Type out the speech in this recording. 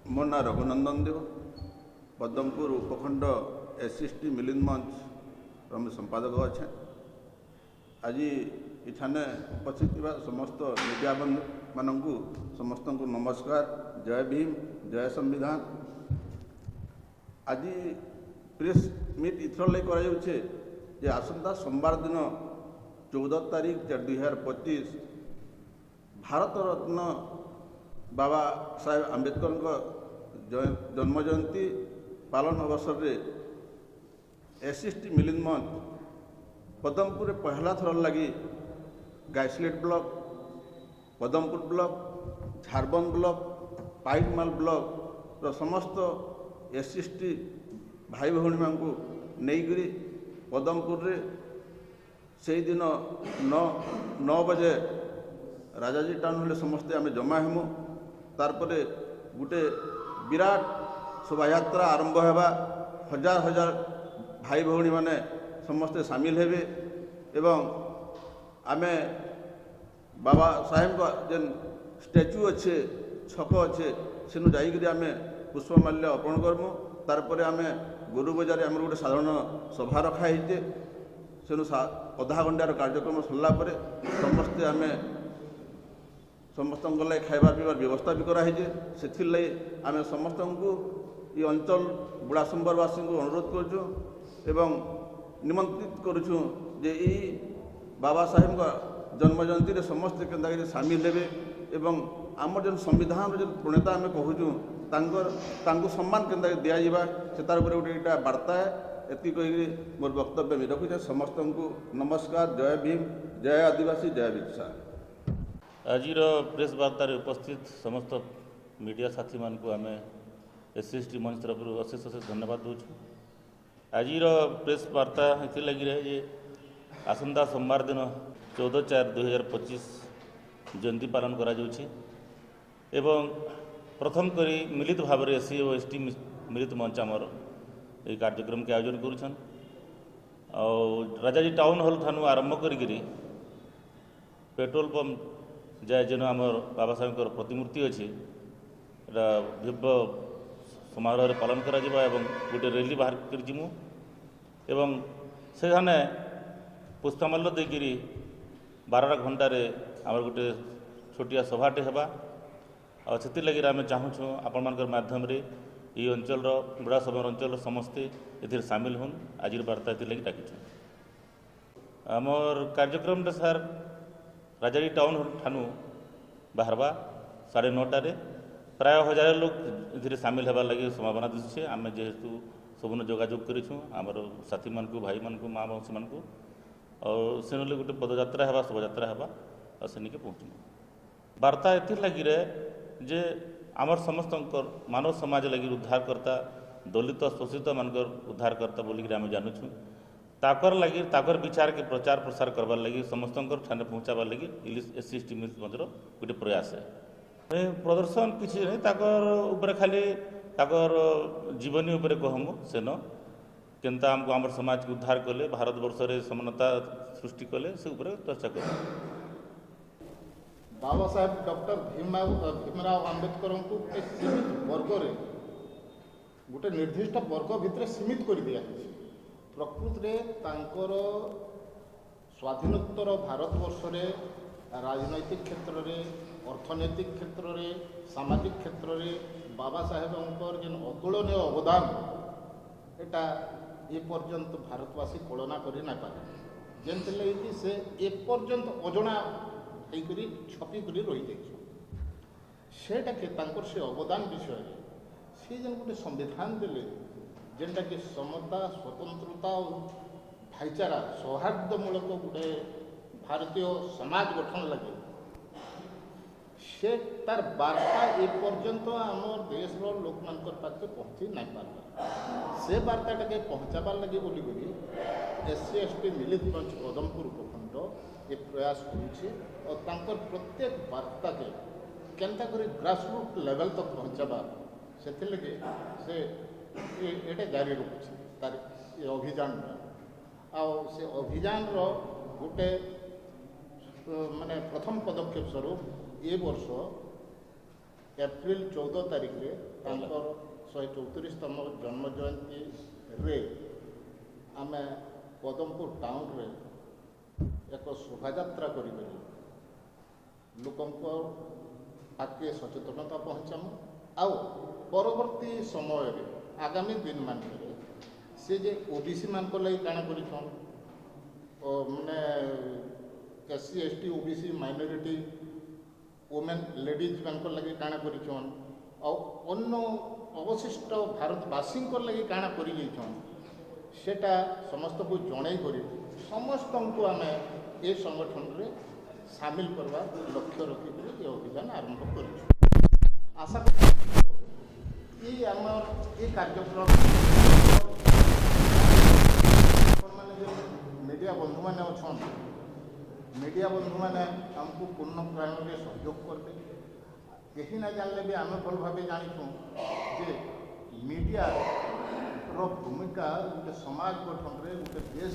मो ना रघुनंदन देव पद्मपुर उपखंड एससीएसटी मिलिंद मंच संपादक अच्छे। आज इठाने उपस्थित समस्त मीडिया बंधु मानू समस्त को नमस्कार। जय भीम, जय संविधान। आज प्रेस मीट इथर लगे कर आसंता सोमवार दिन 14 तारीख 2025 भारत रत्न बाबा साहेब आंबेडकर जन्म जयंती पालन अवसर में एससीएसटी मिलिंद मंच पद्मपुर पहला थर लगी Gaisilet block, Padampur block, Jharbandh block, Paikmal block रो समस्त एससीएसटी भाई भौणी मानू नहींकरी पद्मपुर रे से दिन 9 बजे राजाजी टाउन समस्ते आम जमा हेमु। तारपरे गोटे विराट शोभायात्रा आरंभ होगा। हजार हजार भाई भौणी माने समस्ते सामिल हेबे एवं आमे बाबा साहेब का जेन स्टैच्यू अच्छे छक अच्छे सेनु जाइकरी आमे पुष्पमाल्य अर्पण करमु। तारपरे आमे गुरु बजार आम गोटे साधारण सभा रखाई सेनु अधा घंटार कार्यक्रम सरला परे समस्ते आमे समस्त खाइबार पीबार व्यवस्था भी कराई से आम समस्त को ये अंचल बुढ़ासंबरवासी को अनुरोध करुँ एवं निमंत्रित करुँ जे ई बाबा साहेब का जन्म जयंती रे समस्त केन्ता सामिल हेबे एवं आम जो संविधान जो प्रणेता आम कहूँ सम्मान केन्ता दिजा से तार गोटे वार्ता है। एति कही मोर वक्तव्य भी रखुचे। समस्त को नमस्कार। जय भीम, जय आदिवासी, जय बिरसा। आज प्रेस वार्तार उपस्थित समस्त मीडिया साथी मान को आम एससीएसटी मंच तरफ अशेष अशेष धन्यवाद दूँ। आज प्रेस वार्ता ये लगी रहे जे आसंता सोमवार दिन 14/4/2025 जयंती पालन करा एवं प्रथम करी मिलित भाव में एससी और एसटी मिलित मंच आमर ये कार्यक्रम के आयोजन करुछन। राजाजी टाउन हॉल ठानु आरंभ करी पेट्रोल पंप जाए जेन आमर बाबा साहेब प्रतिमूर्ति अच्छी भव्य समारोह पालन करा एवं गोटे रैली बाहर कर जिमु एवं से पुष्पमाल्य देकरी 12 घंटार आमर गोटे छोटिया सभाटे हेबा से लगी आम चाहूँ आपण मान माध्यम ये अंचल बुढ़ा सभर अंचल समस्ते ए सामिल होन। आज वार्ता ये लगी डाकी आमर कार्यक्रम सार राजाजी टाउन ठानु बाहरवा 9:30 प्राय 1000 लोग ये सामिल होगा लगे संभावना दिशे। आम जेहेतु सबुन जोगाजोग करूँ आमर साथी मान भाई मान माँ मौसी मान और से गोटे पदयात्रा है शोभायात्रा है और सेनिके पहुँचू। वार्ता ये लगी रहे जे आमर समस्त मानव समाज लगी उद्धारकर्ता दलित शोषित मानकर उद्धारकर्ता बोलिक आम जानूँ ताकर लगी ताकर विचार के प्रचार प्रसार करवार लगी समस्त ठाने पहुँचाबार लगी एससीएसटी मंचर गोटे प्रयास है। प्रदर्शन किसी नहीं ताकर खाली ताकर जीवनी उपरे कहमु सेन केनता आमको आमर समाज को उद्धार कले भारत वर्ष रे समानता सृष्टि कले से उपरे चर्चा कर। बाबा साहेब डॉक्टर भीमराव आंबेडकर को गोटे सीमित वर्ग रे गोटे निर्दिष्ट वर्ग भितर सीमित कर दिया। प्रकृत में तांकर स्वाधीनोत्तर भारत वर्ष रे राजनैतिक क्षेत्र रे अर्थनैतिक क्षेत्र रे सामाजिक क्षेत्र रे बाबा साहेब जेन अतुलनीय अवदान एटा ए पर्यंत भारतवासी कल्पना करि ना पारे जेनते लगी से ए पर्यंत अजଣା होकर छपी कर रही जाटा के से अवदान विषय सी जेन गोटे संविधान देले जेनटा कि समता स्वतंत्रता और भाईचारा सौहार्दमूलक गोटे भारतीय समाज गठन लगे से तार वार्ता ए पर्यंत आम देश लोक मान पाखे पहुँची ना पार से वार्ताटा के पहुँचाबार लगे बोली एससीएसटी मिलित मंच पदमपुर उपखंड ये प्रयास करुचे और तांकर प्रत्येक वार्ता के केनता करी ग्रासरूट लेवल तक पहुँचाबार से लगे से ये जारी रखुचे तार ये अभियान से अभियान गोटे माने प्रथम पदक्षेप स्वरूप ए वर्ष एप्रिल 14 तारिख रे ତାଙ୍କର 134ତମ ଜନ୍ମ ଜୟନ୍ତୀରେ ଆମେ ପଦମପୁର ଟାଉନରେ ଏକ ଶୋଭାଯାତ୍ରା କରିକରି ଲୋକଙ୍କ ପାଖେ ସଚେତନତା ପହଞ୍ଚାମୁ। ଆଉ ପରବର୍ତ୍ତୀ ସମୟରେ ଆଗାମୀ ଦିନମାନଙ୍କରେ ସେ ଯେ ଓବିସି ମାନଙ୍କ ଲାଗି କାଣା କରିଛନ୍ ମାନେ SC ST OBC minority women ladies ମାନଙ୍କ ଲାଗି କାଣା କରିଛନ୍ ଆଉ ଅନ୍ୟ ଅବଶିଷ୍ଟ ଭାରତବାସୀଙ୍କ ଲାଗି କାଣା କରିଯାଇଛନ୍ ସେଟା ସମସ୍ତଙ୍କୁ ଜଣାଇ କରି ସମସ୍ତଙ୍କୁ ଆମେ ଏ ସଂଗଠନରେ ସାମିଲ କରିବା ଲକ୍ଷ୍ୟ ରଖିକରି ଏ ଅଭିଯାନ ଆରମ୍ଭ କରିଛୁ। ଆଶା କରୁ ଆମର ଏ କାର୍ଯ୍ୟକ୍ରମ ଆପଣମାନେ ଯେଉଁ ମିଡ଼ିଆ ବନ୍ଧୁମାନେ ଅଛନ୍ତି ମିଡ଼ିଆ ବନ୍ଧୁମାନେ ଆମକୁ ପୂର୍ଣ୍ଣ ପ୍ରାଣରେ ସହଯୋଗ କରିବେ। କେହି ନା ଜାଣିଲେ ବି ଆମେ ଭଲ ଭାବେ ଜାଣିଛୁ ଯେ ମିଡ଼ିଆର ଭୂମିକା ଗୋଟେ ସମାଜ ଗଠନରେ ଗୋଟେ ଦେଶ